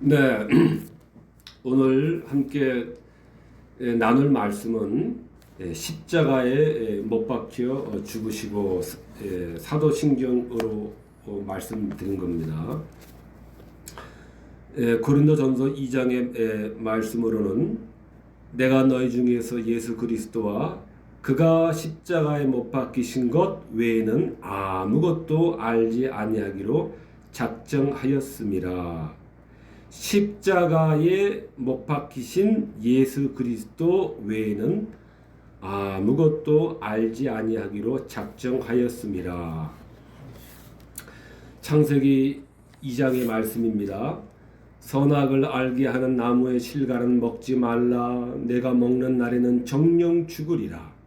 네, 오늘 함께 나눌 말씀은 십자가에 못 박혀 죽으시고 사도신경으로 말씀드린 겁니다. 고린도전서 2장의 말씀으로는 내가 너희 중에서 예수 그리스도와 그가 십자가에 못 박히신 것 외에는 아무것도 알지 아니하기로 작정하였음이라. 십자가에 못 박히신 예수 그리스도 외에는 아무것도 알지 아니하기로 작정하였음이라. 창세기 2장의 말씀입니다. 선악을 알게 하는 나무의 실과는 먹지 말라. 내가 먹는 날에는 정령 죽으리라.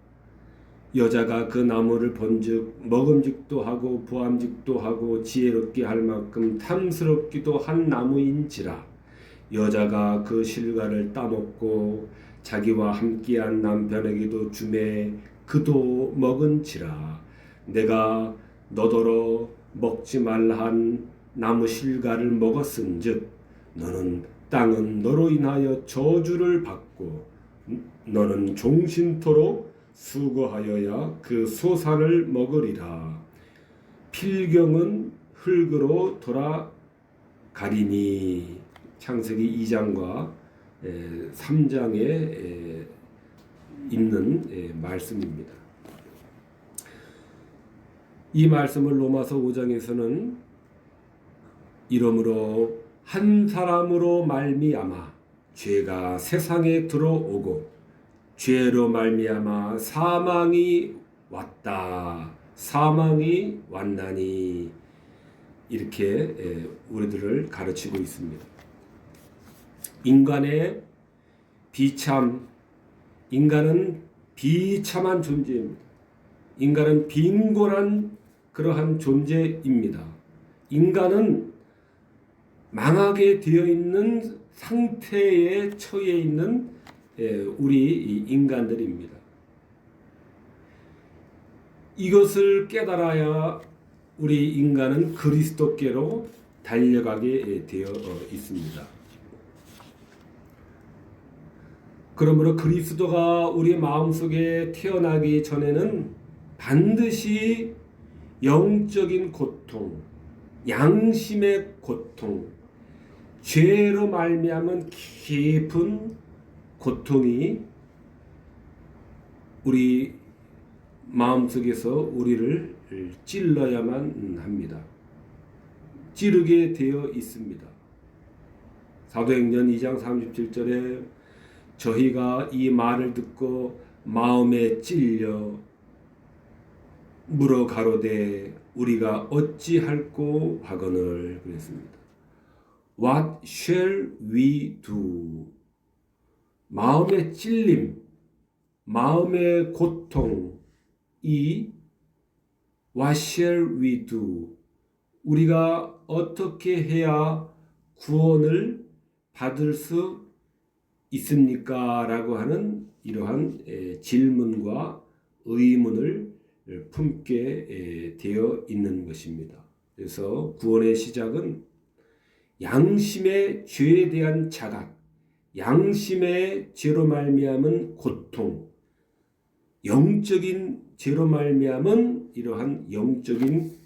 여자가 그 나무를 본즉 먹음직도 하고 부함직도 하고 지혜롭게 할 만큼 탐스럽기도 한 나무인지라. 여자가 그 실과를 따먹고 자기와 함께한 남편에게도 주매 그도 먹은지라. 내가 너더러 먹지 말라 한 나무 실과를 먹었은즉 너는 땅은 너로 인하여 저주를 받고 너는 종신토록 수고하여야 그 소산을 먹으리라. 필경은 흙으로 돌아가리니. 창세기 2장과 3장에 있는 말씀입니다. 이 말씀을 로마서 5장에서는 이러므로 한 사람으로 말미암아 죄가 세상에 들어오고 죄로 말미암아 사망이 왔다. 사망이 왔나니. 이렇게 우리들을 가르치고 있습니다. 인간은 비참한 존재입니다. 인간은 빈곤한 그러한 존재입니다. 인간은 망하게 되어 있는 상태에 처해 있는 우리 인간들입니다. 이것을 깨달아야 우리 인간은 그리스도께로 달려가게 되어 있습니다. 그러므로 그리스도가 우리 마음속에 태어나기 전에는 반드시 영적인 고통, 양심의 고통, 죄로 말미암은 깊은 고통이 우리 마음속에서 우리를 찔러야만 합니다. 찌르게 되어 있습니다. 사도행전 2장 37절에 저희가 이 말을 듣고 마음에 찔려 물어 가로되 우리가 어찌할꼬 하거늘 그랬습니다. What shall we do? 마음의 찔림, 마음의 고통, 이 What shall we do? 우리가 어떻게 해야 구원을 받을 수 있습니까? 라고 하는 이러한 질문과 의문을 품게 되어 있는 것입니다. 그래서 구원의 시작은 양심의 죄에 대한 자각, 양심의 죄로 말미암은 고통, 영적인 죄로 말미암은 이러한 영적인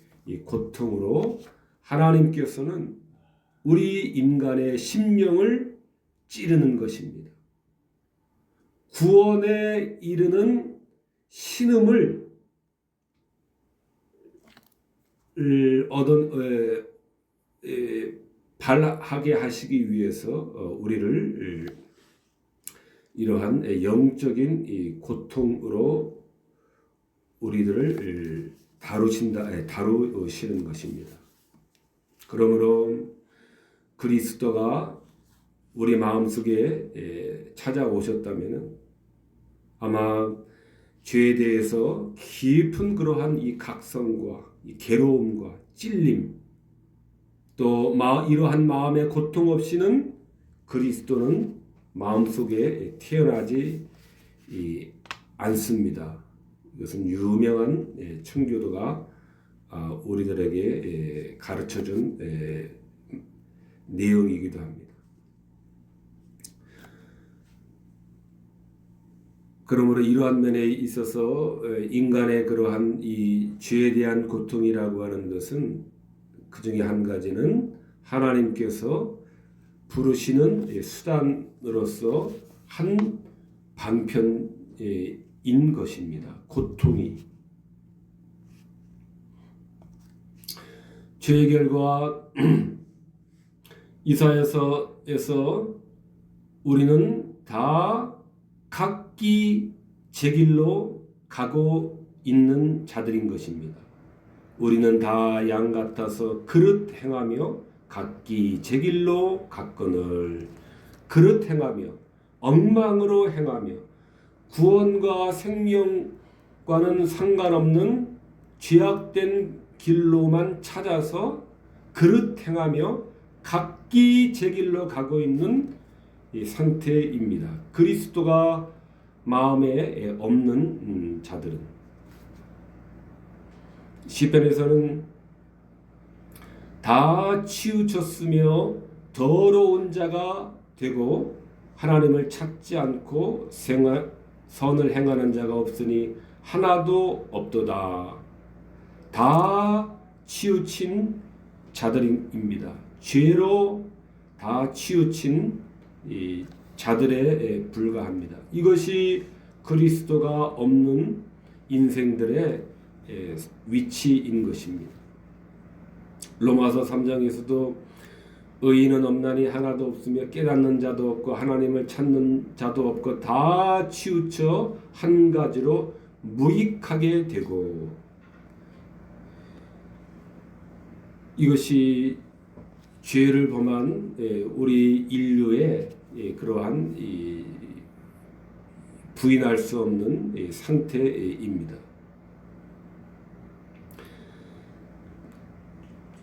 고통으로 하나님께서는 우리 인간의 심령을 찌르는 것입니다. 구원에 이르는 신음을 발하게 하시기 위해서 우리를 이러한 영적인 이 고통으로 우리들을 다루시는 것입니다. 그러므로 그리스도가 우리 마음속에 찾아오셨다면 아마 죄에 대해서 깊은 그러한 이 각성과 이 괴로움과 찔림 또 이러한 마음의 고통 없이는 그리스도는 마음속에 태어나지 않습니다. 이것은 유명한 청교도가 우리들에게 가르쳐준 내용이기도 합니다. 그러므로 이러한 면에 있어서 인간의 그러한 이 죄에 대한 고통이라고 하는 것은 그 중에 한 가지는 하나님께서 부르시는 수단으로서 한 방편인 것입니다. 고통이. 죄의 결과 이사야서에서 우리는 다 각기 제 길로 가고 있는 자들인 것입니다. 우리는 다 양 같아서 그릇 행하며 각기 제 길로 갔거늘. 그릇 행하며 엉망으로 행하며 구원과 생명과는 상관없는 죄악된 길로만 찾아서 그릇 행하며 각기 제 길로 가고 있는 이 상태입니다. 그리스도가 마음에 없는 자들은 시편에서는 다 치우쳤으며 더러운 자가 되고 하나님을 찾지 않고 선을 행하는 자가 없으니 하나도 없도다. 다 치우친 자들입니다. 죄로 다 치우친 이 자들에 불과합니다. 이것이 그리스도가 없는 인생들의 위치인 것입니다. 로마서 3장에서도 의인은 없나니 하나도 없으며 깨닫는 자도 없고 하나님을 찾는 자도 없고 다 치우쳐 한 가지로 무익하게 되고, 이것이 죄를 범한 우리 인류의 그러한 부인할 수 없는 상태입니다.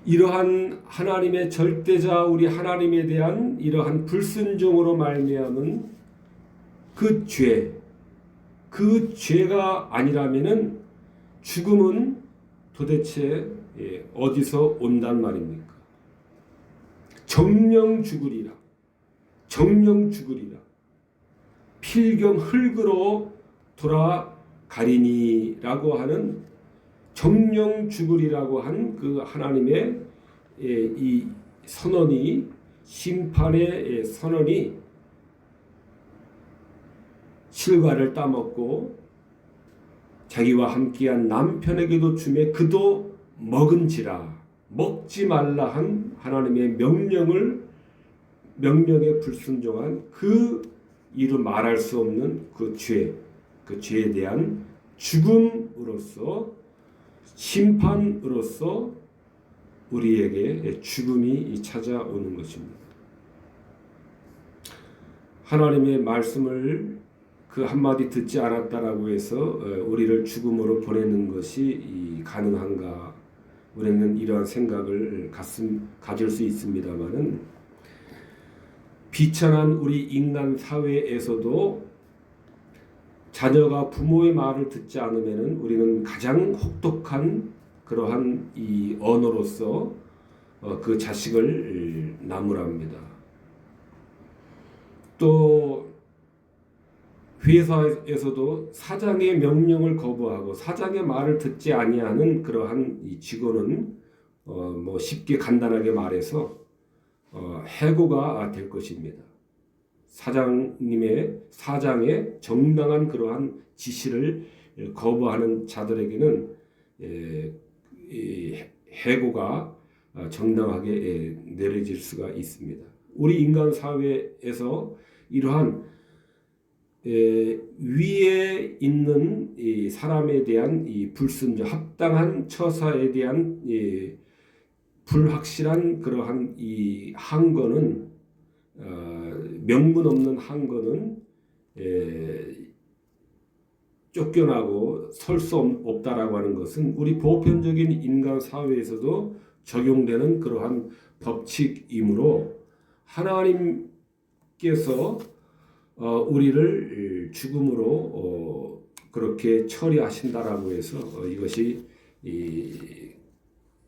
이러한 하나님의 절대자 우리 하나님에 대한 이러한 불순종으로 말미암은 그 죄가 아니라면은 죽음은 도대체 어디서 온단 말입니까? 정령 죽으리라. 필경 흙으로 돌아가리니라고 하는 정령 죽으리라고 한 그 하나님의 이 선언이, 심판의 선언이 실과를 따먹고 자기와 함께한 남편에게도 주매 그도 먹은지라. 먹지 말라 한 하나님의 명령에 불순종한 그 이루 말할 수 없는 그 죄에 대한 죽음으로써, 심판으로써 우리에게 죽음이 찾아오는 것입니다. 하나님의 말씀을 그 한마디 듣지 않았다라고 해서 우리를 죽음으로 보내는 것이 가능한가? 우리는 이러한 생각을 가질 수 있습니다만은, 비천한 우리 인간 사회에서도 자녀가 부모의 말을 듣지 않으면은 우리는 가장 혹독한 그러한 이 언어로서 그 자식을 나무랍니다. 또 회사에서도 사장의 명령을 거부하고 사장의 말을 듣지 아니하는 그러한 이 직원은 뭐 쉽게 간단하게 말해서 해고가 될 것입니다. 사장의 정당한 그러한 지시를 거부하는 자들에게는 해고가 정당하게 내려질 수가 있습니다. 우리 인간 사회에서 이러한 위에 있는 이 사람에 대한 이 불순종, 합당한 처사에 대한 불확실한 그러한 이 항거는, 명분 없는 항거는 쫓겨나고 설 수 없다라고 하는 것은 우리 보편적인 인간 사회에서도 적용되는 그러한 법칙이므로 하나님께서 우리를 죽음으로 그렇게 처리하신다라고 해서 이것이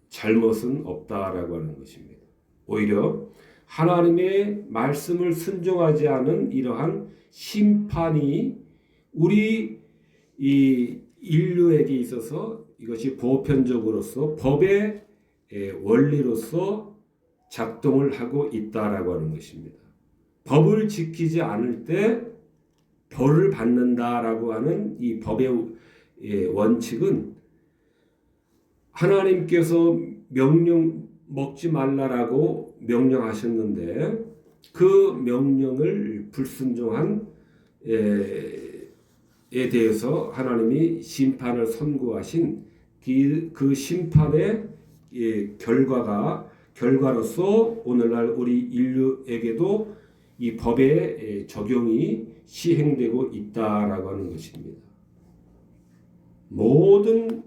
잘못은 없다라고 하는 것입니다. 오히려 하나님의 말씀을 순종하지 않은 이러한 심판이 우리 이 인류에게 있어서 이것이 보편적으로서 법의 원리로서 작동을 하고 있다라고 하는 것입니다. 법을 지키지 않을 때 벌을 받는다라고 하는 이 법의 원칙은 하나님께서 명령 먹지 말라라고 명령하셨는데 그 명령을 불순종한 에 대해서 하나님이 심판을 선고하신 그 심판의 결과로서 오늘날 우리 인류에게도 이 법의 적용이 시행되고 있다라고 하는 것입니다. 모든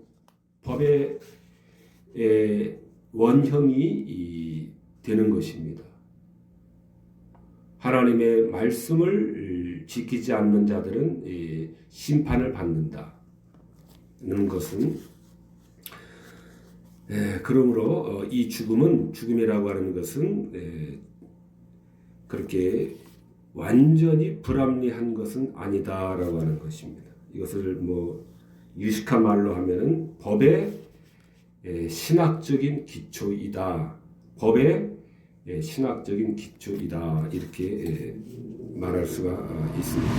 법의 원형이 되는 것입니다. 하나님의 말씀을 지키지 않는 자들은 심판을 받는다는 것은 그러므로 이 죽음이라고 하는 것은 그렇게 완전히 불합리한 것은 아니다라고 하는 것입니다. 이것을 뭐 유식한 말로 하면은 법의 신학적인 기초이다. 법의 신학적인 기초이다. 이렇게 말할 수가 있습니다.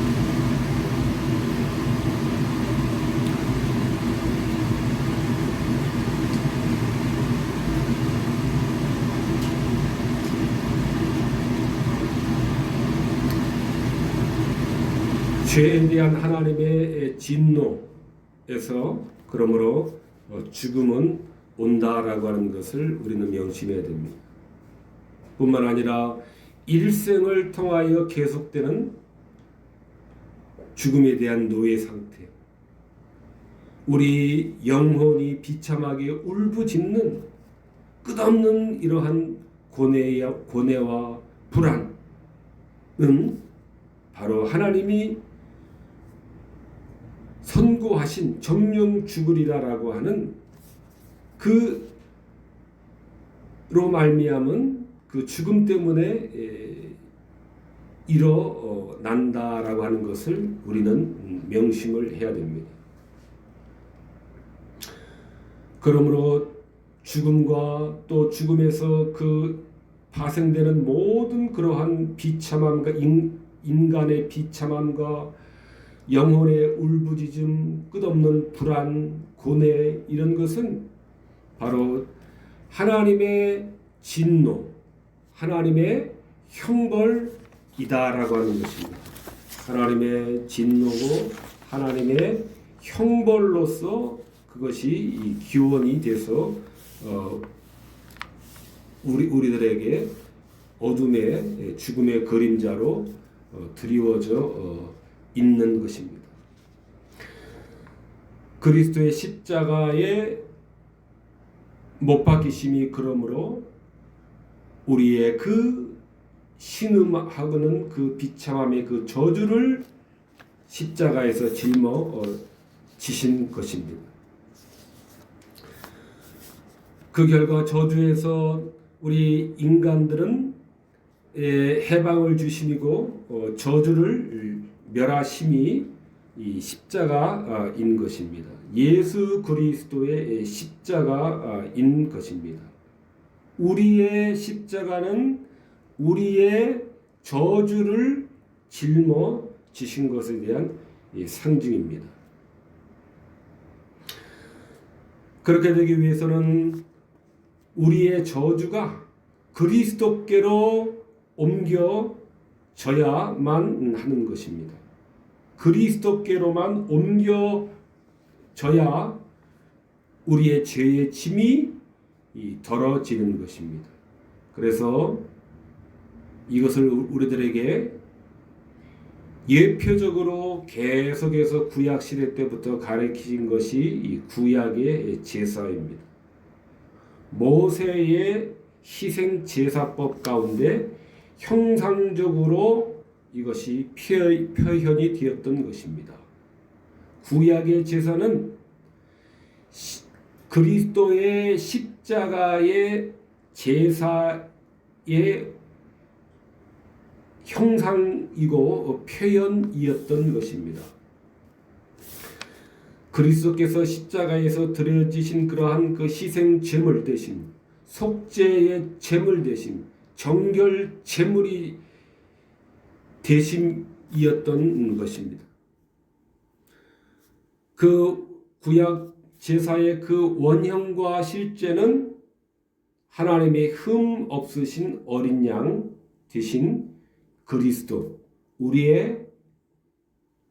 죄에 대한 하나님의 진노에서 그러므로 죽음은 온다라고 하는 것을 우리는 명심해야 됩니다. 뿐만 아니라 일생을 통하여 계속되는 죽음에 대한 노예 상태, 우리 영혼이 비참하게 울부짖는 끝없는 이러한 고뇌와 불안은 바로 하나님이 선고하신 정령 죽으리라라고 하는 그로 말미암은 그 죽음 때문에 일어난다라고 하는 것을 우리는 명심을 해야 됩니다. 그러므로 죽음과 또 죽음에서 그 파생되는 모든 그러한 비참함과 인간의 비참함과 영혼의 울부짖음, 끝없는 불안, 고뇌 이런 것은 바로 하나님의 진노, 하나님의 형벌이다라고 하는 것입니다. 하나님의 진노고 하나님의 형벌로서 그것이 기원이 돼서 우리들에게 어둠의 죽음의 그림자로 드리워져 있는 것입니다. 그리스도의 십자가에 못 박히심이 그러므로 우리의 그 신음하고는 그 비참함의 그 저주를 십자가에서 짊어지신 것입니다. 그 결과 저주에서 우리 인간들은 해방을 주심이고 저주를 멸하심이 이 십자가인 것입니다. 예수 그리스도의 십자가인 것입니다. 우리의 십자가는 우리의 저주를 짊어지신 것에 대한 상징입니다. 그렇게 되기 위해서는 우리의 저주가 그리스도께로 옮겨져야만 하는 것입니다. 그리스도께로만 옮겨져야 우리의 죄의 짐이 덜어지는 것입니다. 그래서 이것을 우리들에게 예표적으로 계속해서 구약 시대 때부터 가르치신 것이 이 구약의 제사입니다. 모세의 희생 제사법 가운데 형상적으로 이것이 표현이 되었던 것입니다. 구약의 제사는 그리스도의 십자가의 제사의 형상이고 표현이었던 것입니다. 그리스도께서 십자가에서 드려지신 그러한 그 희생 제물 대신, 속죄의 제물 대신, 정결 제물이 대심이었던 것입니다. 그 구약 제사의 그 원형과 실제는 하나님의 흠 없으신 어린 양 대신 그리스도, 우리의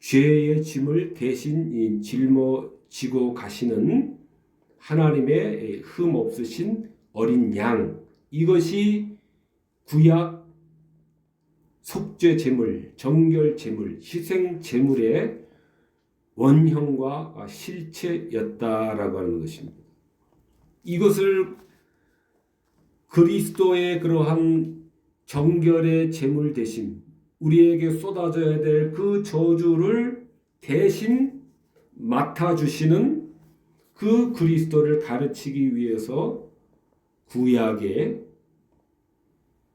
죄의 짐을 대신 짊어지고 가시는 하나님의 흠 없으신 어린 양, 이것이 구약 속죄 제물, 정결 제물, 희생 제물의 원형과 실체였다라고 하는 것입니다. 이것을 그리스도의 그러한 정결의 제물 대신 우리에게 쏟아져야 될 그 저주를 대신 맡아주시는 그 그리스도를 가르치기 위해서 구약의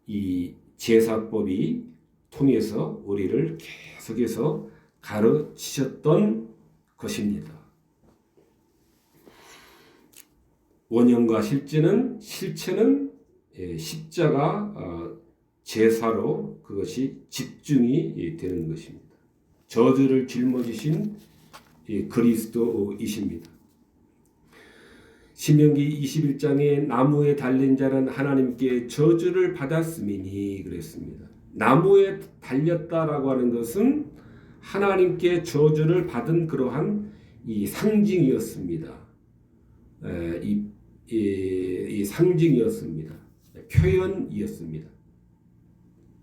이 제사법이 통해서 우리를 계속해서 가르치셨던 것입니다. 원형과 실체는 십자가 제사로 그것이 집중이 되는 것입니다. 저주를 짊어지신 그리스도이십니다. 신명기 21장에 나무에 달린 자는 하나님께 저주를 받았음이니 그랬습니다. 나무에 달렸다라고 하는 것은 하나님께 저주를 받은 그러한 이 상징이었습니다. 이 상징이었습니다. 표현이었습니다.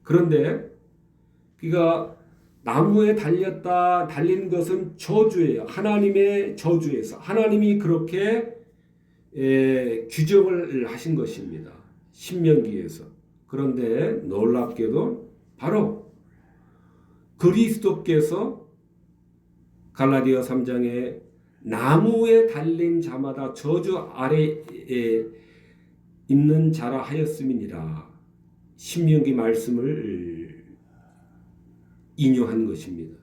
그런데 그가 나무에 달린 것은 저주예요. 하나님의 저주에서 하나님이 그렇게 규정을 하신 것입니다. 신명기에서. 그런데 놀랍게도 바로 그리스도께서 갈라디아 3장에 나무에 달린 자마다 저주 아래에 있는 자라 하였음이니라. 신명기 말씀을 인용한 것입니다.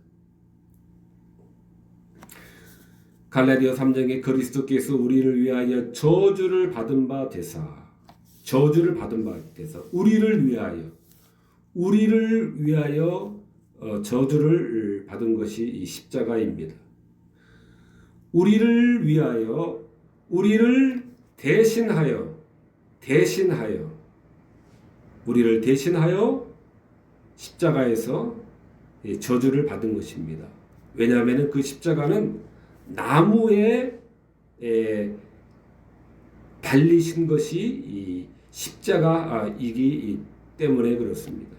갈라디아 3장에 그리스도께서 우리를 위하여 저주를 받은 바 되사 우리를 위하여 저주를 받은 것이 이 십자가입니다. 우리를 위하여 우리를 대신하여 우리를 대신하여 십자가에서 저주를 받은 것입니다. 왜냐하면 그 십자가는 나무에 달리신 것이 이 십자가이기 때문에 그렇습니다.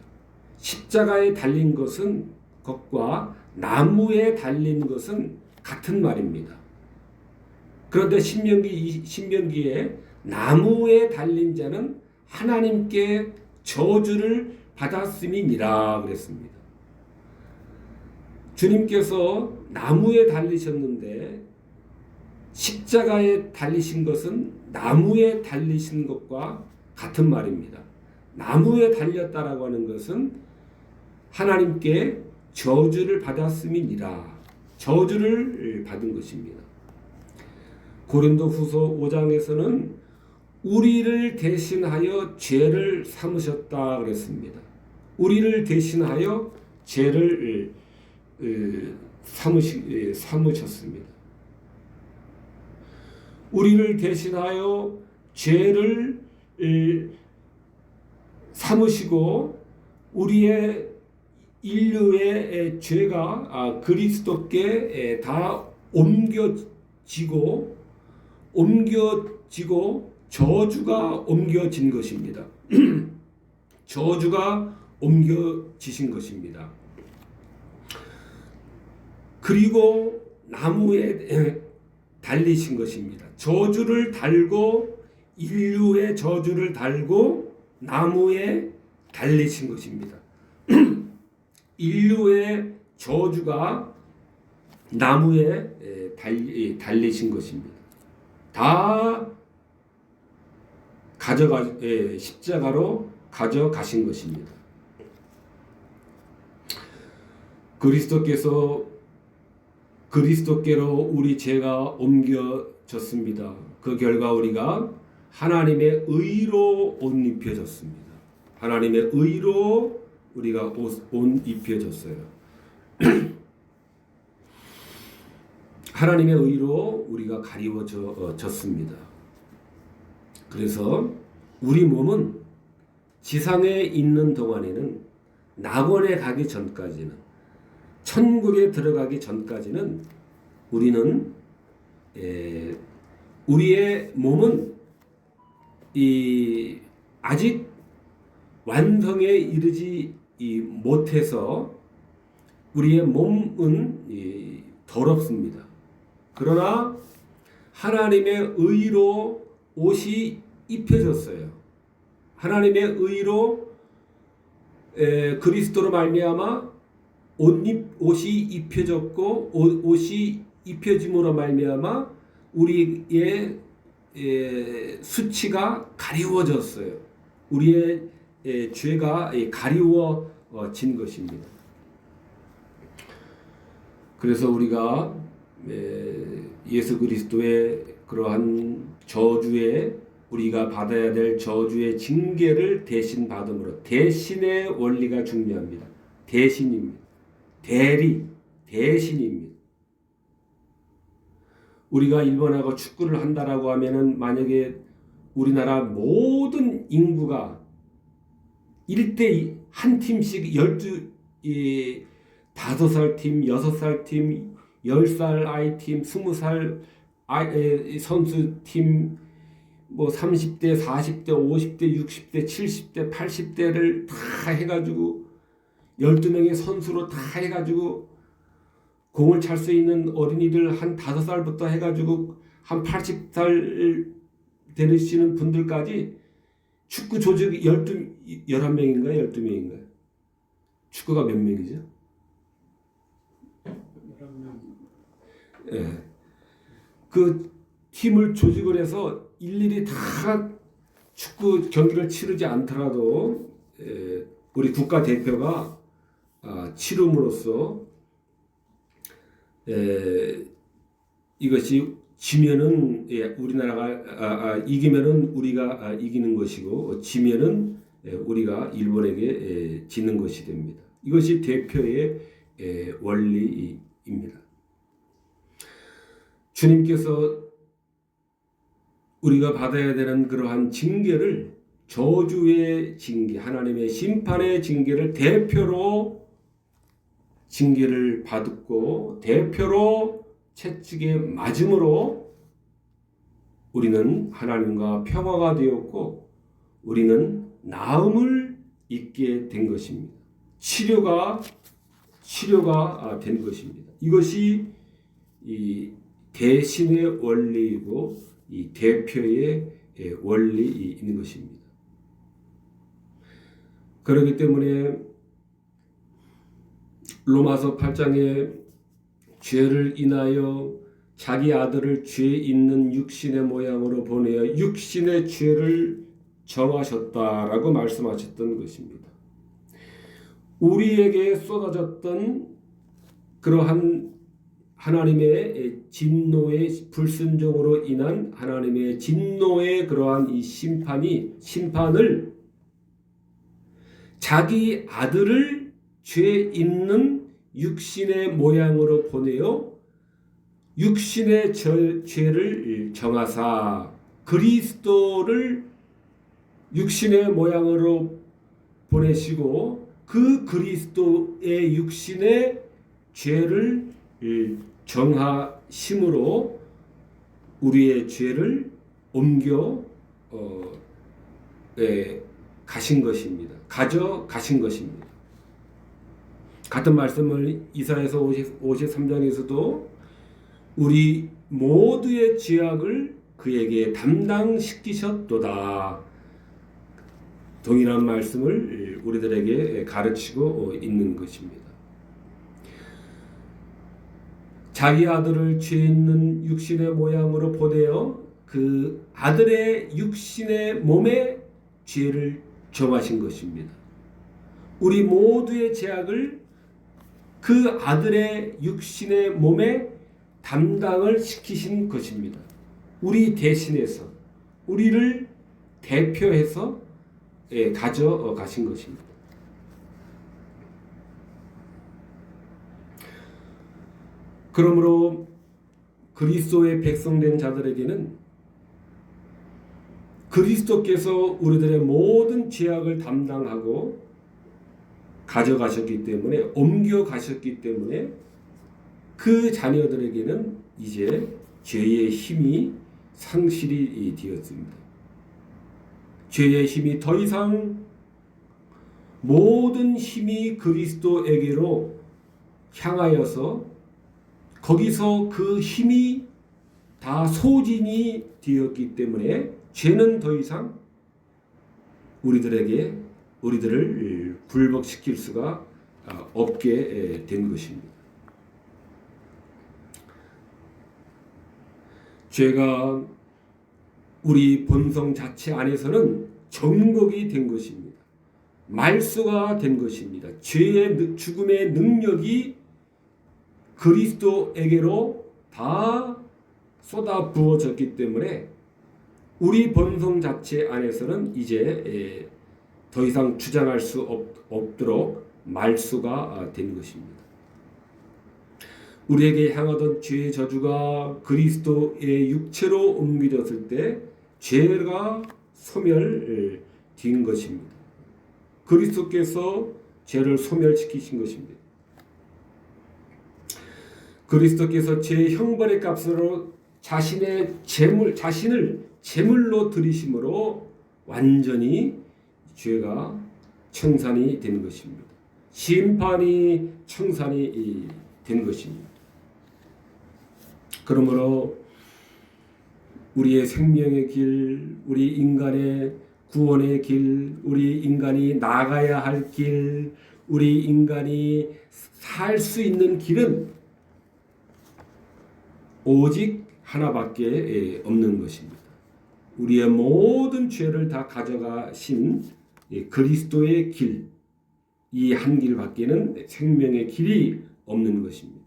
십자가에 달린 것과 나무에 달린 것은 같은 말입니다. 그런데 신명기에 나무에 달린 자는 하나님께 저주를 받았음이니라 그랬습니다. 주님께서 나무에 달리셨는데 십자가에 달리신 것은 나무에 달리신 것과 같은 말입니다. 나무에 달렸다라고 하는 것은 하나님께 저주를 받았음이니라. 저주를 받은 것입니다. 고린도후서 5장에서는 우리를 대신하여 죄를 삼으셨다 그랬습니다. 우리를 대신하여 죄를 삼으셨습니다. 우리를 대신하여 죄를 삼으시고 우리의 인류의 죄가 그리스도께 다 옮겨지고 저주가 옮겨진 것입니다. 저주가 옮겨지신 것입니다. 그리고 나무에 달리신 것입니다. 저주를 달고 인류의 저주를 달고 나무에 달리신 것입니다. 인류의 저주가 나무에 달리신 것입니다. 다 십자가로 가져가신 것입니다. 그리스도께서 그리스도께로 우리 죄가 옮겨졌습니다. 그 결과 우리가 하나님의 의로 옷 입혀졌습니다. 하나님의 의로 우리가 옷 입혀졌어요. 하나님의 의로 우리가 가리워졌습니다. 그래서 우리 몸은 지상에 있는 동안에는 낙원에 가기 전까지는, 천국에 들어가기 전까지는 우리는 우리의 몸은 아직 완성에 이르지 못해서 우리의 몸은 더럽습니다. 그러나 하나님의 의로 옷이 입혀졌어요. 하나님의 의로 그리스도로 말미암아 옷이 입혀졌고, 옷이 입혀짐으로 말미암아 우리의 수치가 가리워졌어요. 우리의 죄가 가리워진 것입니다. 그래서 우리가 예수 그리스도의 그러한 저주에, 우리가 받아야 될 저주의 징계를 대신 받음으로, 대신의 원리가 중요합니다. 대신입니다. 대신입니다. 우리가 일본하고 축구를 한다라고 하면은, 만약에 우리나라 모든 인구가 1대2 한 팀씩 5살 팀, 6살 팀, 10살 아이 팀, 20살 선수 팀, 뭐 30대, 40대, 50대, 60대, 70대, 80대를 다 해가지고 12명의 선수로 다 해가지고 공을 찰 수 있는 어린이들 한 5살부터 해가지고 한 80살 되시는 분들까지 축구 조직이 11명인가요? 12명인가요? 축구가 몇 명이죠? 11명. 예. 그 팀을 조직을 해서 일일이 다 축구 경기를 치르지 않더라도 우리 국가 대표가 치름으로써 이것이 지면은 우리나라가 이기면은 우리가 이기는 것이고, 지면은 우리가 일본에게 지는 것이 됩니다. 이것이 대표의 원리입니다. 주님께서 우리가 받아야 되는 그러한 징계를, 저주의 징계, 하나님의 심판의 징계를 대표로 징계를 받고 대표로 채찍에 맞음으로 우리는 하나님과 평화가 되었고, 우리는 나음을 입게 된 것입니다. 치료가 된 것입니다. 이것이 이 대신의 원리이고 이 대표의 원리인 것입니다. 그렇기 때문에 로마서 8장에 죄를 인하여 자기 아들을 죄 있는 육신의 모양으로 보내어 육신의 죄를 정하셨다라고 말씀하셨던 것입니다. 우리에게 쏟아졌던 그러한 하나님의 진노의 불순종으로 인한 하나님의 진노의 그러한 이 심판을 자기 아들을 죄 있는 육신의 모양으로 보내어 육신의 죄를 정하사 그리스도를 육신의 모양으로 보내시고 그 그리스도의 육신의 죄를 정하심으로 우리의 죄를 옮겨 가신 것입니다. 가져가신 것입니다. 같은 말씀을 이사야서 53장에서도 우리 모두의 죄악을 그에게 담당시키셨도다. 동일한 말씀을 우리들에게 가르치고 있는 것입니다. 자기 아들을 죄 있는 육신의 모양으로 보내어 그 아들의 육신의 몸에 죄를 정하신 것입니다. 우리 모두의 죄악을 그 아들의 육신의 몸에 담당을 시키신 것입니다. 우리 대신해서 우리를 대표해서 가져가신 것입니다. 그러므로 그리스도의 백성된 자들에게는 그리스도께서 우리들의 모든 죄악을 담당하고 가져가셨기 때문에, 옮겨가셨기 때문에 그 자녀들에게는 이제 죄의 힘이 상실이 되었습니다. 죄의 힘이 더 이상, 모든 힘이 그리스도에게로 향하여서 거기서 그 힘이 다 소진이 되었기 때문에 죄는 더 이상 우리들을 굴복시킬 수가 없게 된 것입니다. 죄가 우리 본성 자체 안에서는 정복이 된 것입니다. 말소가 된 것입니다. 죄의 죽음의 능력이 그리스도에게로 다 쏟아 부어졌기 때문에 우리 본성 자체 안에서는 이제 더 이상 주장할 수 없도록 말소가 된 것입니다. 우리에게 향하던 죄의 저주가 그리스도의 육체로 옮겨졌을 때 죄가 소멸된 것입니다. 그리스도께서 죄를 소멸시키신 것입니다. 그리스도께서 죄의 형벌의 값으로 자신을 제물로 드리심으로 완전히 죄가 청산이 된 것입니다. 심판이 청산이 된 것입니다. 그러므로 우리의 생명의 길, 우리 인간의 구원의 길, 우리 인간이 나가야 할 길, 우리 인간이 살 수 있는 길은 오직 하나밖에 없는 것입니다. 우리의 모든 죄를 다 가져가신 그리스도의 길, 이 한 길밖에는 생명의 길이 없는 것입니다.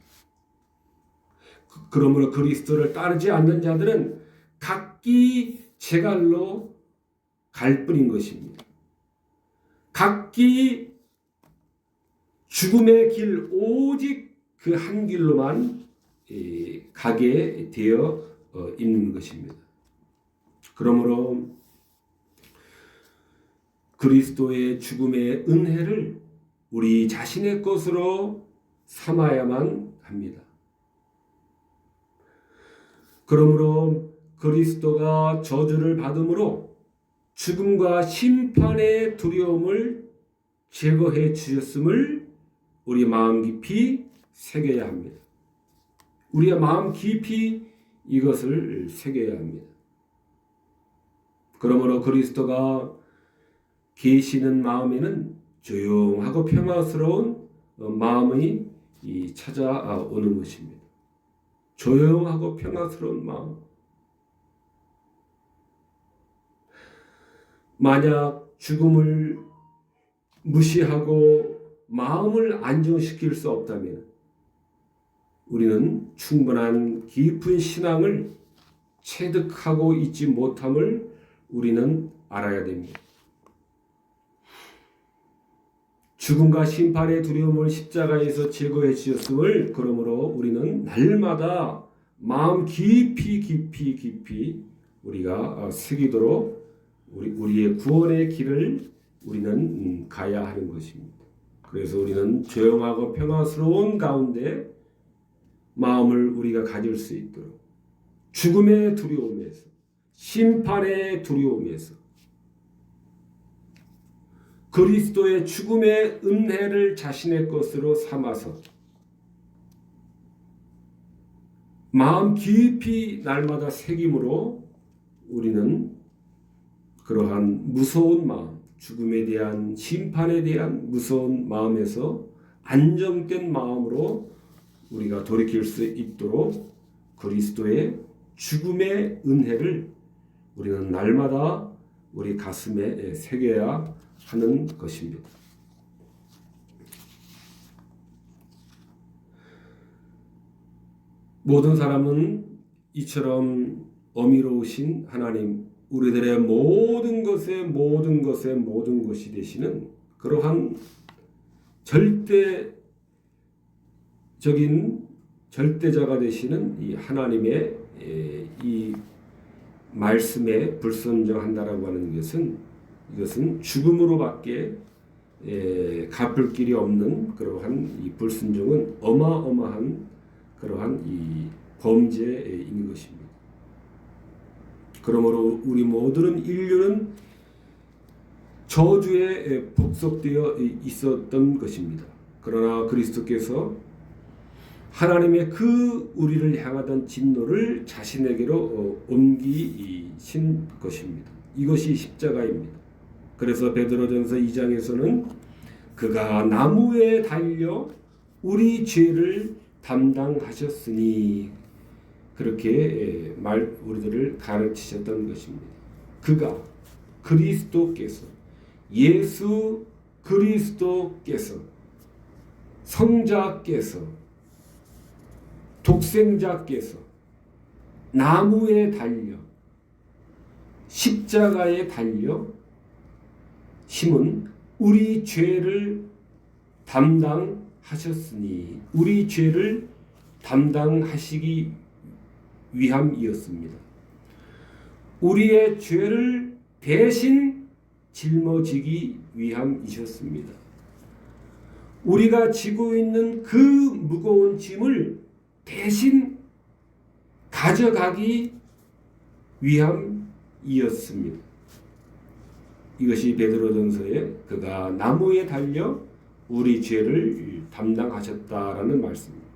그러므로 그리스도를 따르지 않는 자들은 각기 제갈로 갈 뿐인 것입니다. 각기 죽음의 길, 오직 그 한 길로만 가게 되어 있는 것입니다. 그러므로 그리스도의 죽음의 은혜를 우리 자신의 것으로 삼아야만 합니다. 그러므로 그리스도가 저주를 받음으로 죽음과 심판의 두려움을 제거해 주셨음을 우리 마음 깊이 새겨야 합니다. 우리의 마음 깊이 이것을 새겨야 합니다. 그러므로 그리스도가 계시는 마음에는 조용하고 평화스러운 마음이 찾아오는 것입니다. 조용하고 평화스러운 마음. 만약 죽음을 무시하고 마음을 안정시킬 수 없다면 우리는 충분한 깊은 신앙을 체득하고 있지 못함을 우리는 알아야 됩니다. 죽음과 심판의 두려움을 십자가에서 제거해 주셨음을 그러므로 우리는 날마다 마음 깊이 우리가 새기도록 우리의 구원의 길을 우리는 가야 하는 것입니다. 그래서 우리는 조용하고 평화스러운 가운데 마음을 우리가 가질 수 있도록 죽음의 두려움에서, 심판의 두려움에서 그리스도의 죽음의 은혜를 자신의 것으로 삼아서 마음 깊이 날마다 새김으로 우리는 그러한 무서운 마음, 죽음에 대한, 심판에 대한 무서운 마음에서 안정된 마음으로 우리가 돌이킬 수 있도록 그리스도의 죽음의 은혜를 우리는 날마다 우리 가슴에 새겨야 하는 것입니다. 모든 사람은 이처럼 어미로우신 하나님, 우리들의 모든 것이 되시는 그러한 절대자가 되시는 이 하나님의 이 말씀에 불순종한다라고 하는 이것은 죽음으로밖에 갚을 길이 없는 그러한 이 불순종은 어마어마한 그러한 이 범죄인 것입니다. 그러므로 우리 모든 인류는 저주에 복속되어 있었던 것입니다. 그러나 그리스도께서 하나님의 그 우리를 향하던 진노를 자신에게로 옮기신 것입니다. 이것이 십자가입니다. 그래서 베드로전서 2장에서는 그가 나무에 달려 우리 죄를 담당하셨으니 그렇게 우리들을 가르치셨던 것입니다. 그가 그리스도께서 예수 그리스도께서 성자께서 독생자께서 나무에 달려 십자가에 달려 심은 우리 죄를 담당하셨으니 우리 죄를 담당하시기 위함이었습니다. 우리의 죄를 대신 짊어지기 위함이셨습니다. 우리가 지고 있는 그 무거운 짐을 대신 가져가기 위함이었습니다. 이것이 베드로전서에 그가 나무에 달려 우리 죄를 담당하셨다라는 말씀입니다.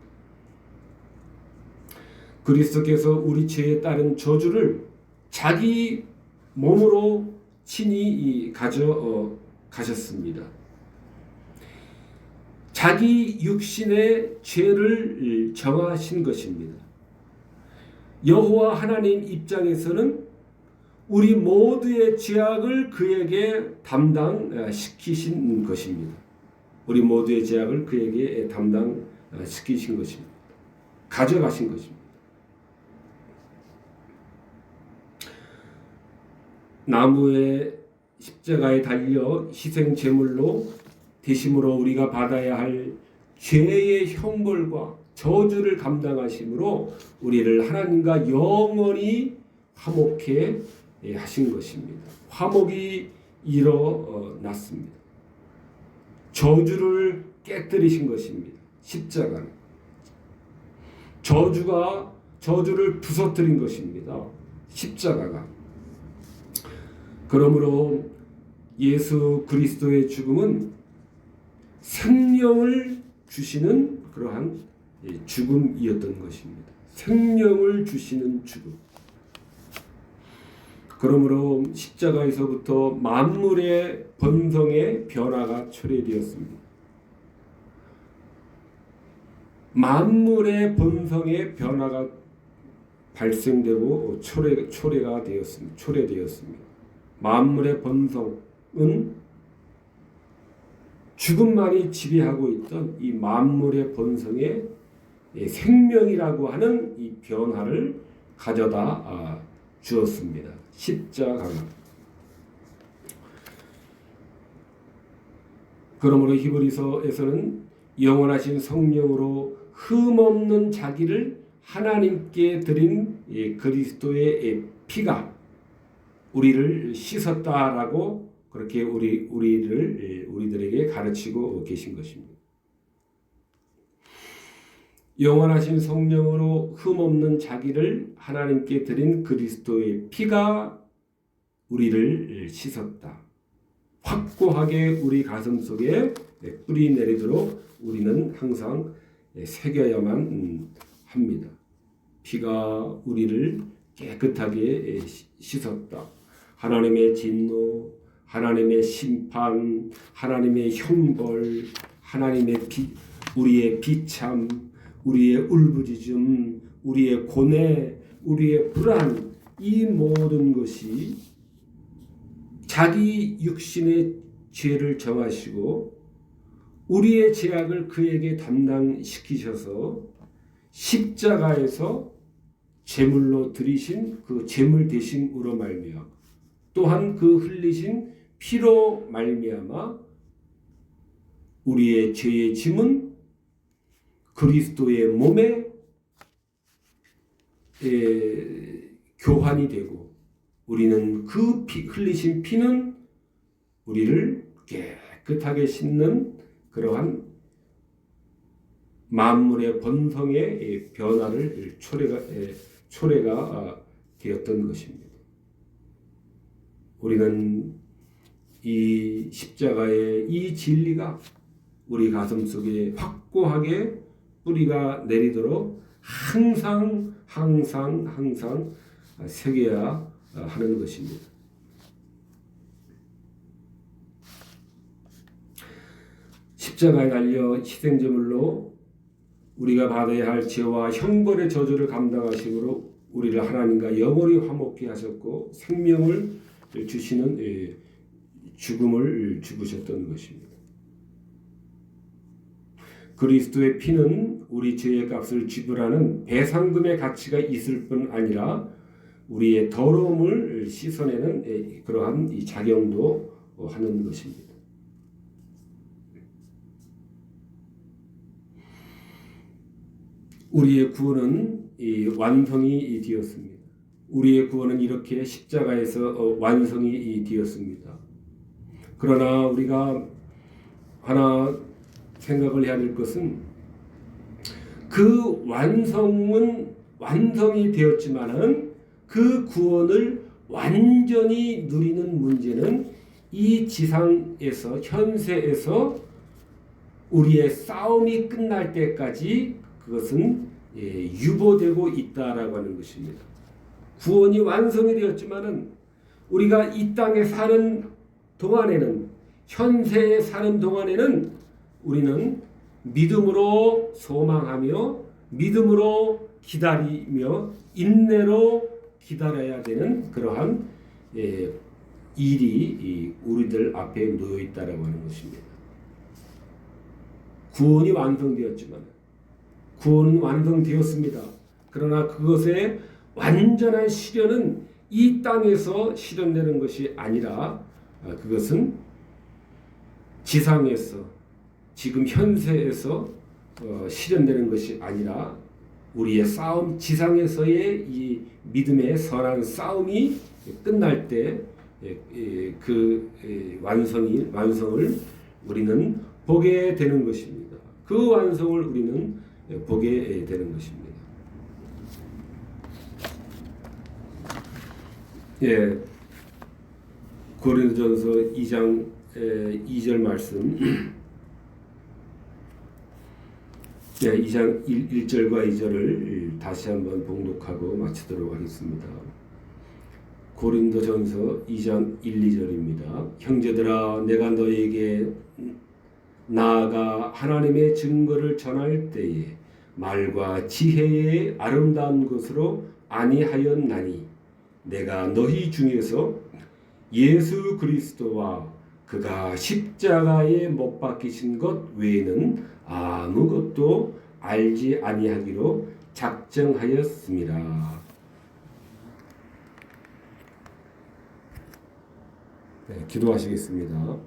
그리스도께서 우리 죄에 따른 저주를 자기 몸으로 친히 가져가셨습니다. 자기 육신의 죄를 정하신 것입니다. 여호와 하나님 입장에서는 우리 모두의 죄악을 그에게 담당시키신 것입니다. 우리 모두의 죄악을 그에게 담당시키신 것입니다. 가져가신 것입니다. 나무의 십자가에 달려 희생 제물로 대심으로 우리가 받아야 할 죄의 형벌과 저주를 감당하심으로 우리를 하나님과 영원히 화목해 하신 것입니다. 화목이 일어났습니다. 저주를 깨뜨리신 것입니다. 십자가는 저주를 부서뜨린 것입니다. 십자가가. 그러므로 예수 그리스도의 죽음은 생명을 주시는 그러한 죽음이었던 것입니다. 생명을 주시는 죽음. 그러므로 십자가에서부터 만물의 번성의 변화가 초래되었습니다. 만물의 번성의 변화가 발생되고 초래되었습니다. 만물의 번성은 죽음만이 지배하고 있던 이 만물의 번성에 생명이라고 하는 이 변화를 가져다 주었습니다. 십자가가. 그러므로 히브리서에서는 영원하신 성령으로 흠없는 자기를 하나님께 드린 그리스도의 피가 우리를 씻었다라고 그렇게 우리들에게 가르치고 계신 것입니다. 영원하신 성령으로 흠없는 자기를 하나님께 드린 그리스도의 피가 우리를 씻었다. 확고하게 우리 가슴 속에 뿌리 내리도록 우리는 항상 새겨야만 합니다. 피가 우리를 깨끗하게 씻었다. 하나님의 진노, 하나님의 심판, 하나님의 형벌, 우리의 비참, 우리의 울부짖음, 우리의 고뇌, 우리의 불안, 이 모든 것이 자기 육신의 죄를 정하시고 우리의 죄악을 그에게 담당시키셔서 십자가에서 제물로 드리신 그 제물 대심으로 말미암아 또한 그 흘리신 피로 말미암아 우리의 죄의 짐은 그리스도의 몸에 교환이 되고 우리는 그 흘리신 피는 우리를 깨끗하게 씻는 그러한 만물의 본성의 변화를 초래가 되었던 것입니다. 우리는 이 십자가의 이 진리가 우리 가슴 속에 확고하게 뿌리가 내리도록 항상 새겨야 하는 것입니다. 십자가에 달려 희생제물로 우리가 받아야 할 죄와 형벌의 저주를 감당하심으로 우리를 하나님과 영원히 화목케 하셨고 생명을 주시는 죽음을 죽으셨던 것입니다. 그리스도의 피는 우리 죄의 값을 지불하는 배상금의 가치가 있을 뿐 아니라 우리의 더러움을 씻어내는 그러한 이 작용도 하는 것입니다. 우리의 구원은 완성이 되었습니다. 우리의 구원은 이렇게 십자가에서 완성이 되었습니다. 그러나 우리가 하나 생각을 해야 될 것은 그 완성이 되었지만은 그 구원을 완전히 누리는 문제는 이 지상에서 현세에서 우리의 싸움이 끝날 때까지 그것은 유보되고 있다라고 하는 것입니다. 구원이 완성이 되었지만은 우리가 이 땅에 사는 동안에는 현세에 사는 동안에는 우리는 믿음으로 소망하며 믿음으로 기다리며 인내로 기다려야 되는 그러한 일이 우리들 앞에 놓여 있다라고 하는 것입니다. 구원이 완성되었지만 구원은 완성되었습니다. 그러나 그것의 완전한 실현은 이 땅에서 실현되는 것이 아니라 그것은 지상에서 지금 현세에서 실현되는 것이 아니라 우리의 싸움 지상에서의 이 믿음의 선한 싸움이 끝날 때 그 완성을 우리는 보게 되는 것입니다. 그 완성을 우리는 보게 되는 것입니다. 고린도전서 2장 2절 말씀 2장 1절과 2절을 다시 한번 봉독하고 마치도록 하겠습니다. 고린도전서 2장 1, 2절입니다. 형제들아 내가 너에게 나아가 하나님의 증거를 전할 때에 말과 지혜의 아름다운 것으로 아니하였나니 내가 너희 중에서 예수 그리스도와 그가 십자가에 못 박히신 것 외에는 아무것도 알지 아니하기로 작정하였습니다. 기도하시겠습니다.